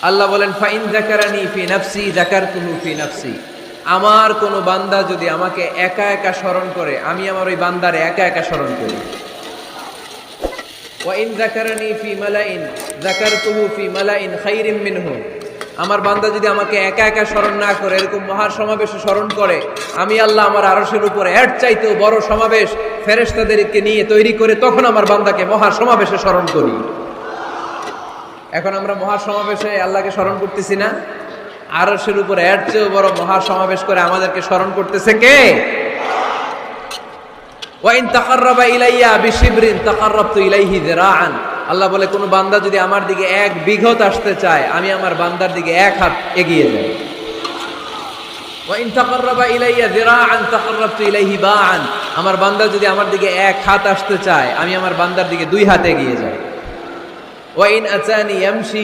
আল্লাহ বলেন ফাইন যাকারানি ফি নাফসি যাকারতুহু ফি নাফসি। আমার কোন বান্দা যদি আমাকে একা একা স্মরণ করে, আমি আমার ওই বান্দারে একা একা স্মরণ করি। ওয়া ইন যাকারানি ফি মালাইন যাকারতুহু ফি মালাইন খাইরিম মিনহু। আমার বান্দা যদি আমাকে একা একা স্মরণ না করে, এরকম মহা সমাবেশে স্মরণ করে, আমি আল্লাহ আমার আরশের উপরে এর চাইতেও বড় সমাবেশ ফেরেশতাদেরকে নিয়ে তৈরি করে তখন আমার বান্দাকে মহা সমাবেশে স্মরণ করি। এখন আমরা মহা সমাবেশে আল্লাহকে স্মরণ করতেছি না? আরশের উপরে এর চেয়েও বড় মহা সমাবেশ করে আমাদেরকে স্মরণ করতেছে কে? ওয়া ইন তাকাররাবা ইলাইয়া বিশিবরিন তাকাররাবতু ইলাইহি যিরাআন। আল্লাহ বলে কোন বান্দা যদি আমার দিকে এক বিঘত আসতে চায়, আমি আমার বান্দার দিকে এক হাত এগিয়ে যাই। ওয়া ইন তাকাররাবা ইলাইয়া যিরাআন তাকাররাবতু ইলাইহি বাআন। আমার বান্দা যদি আমার দিকে এক হাত আসতে চায়, আমি আমার বান্দার দিকে দুই হাত এগিয়ে যাই। ওয়া ইন আতানি ইয়ামশি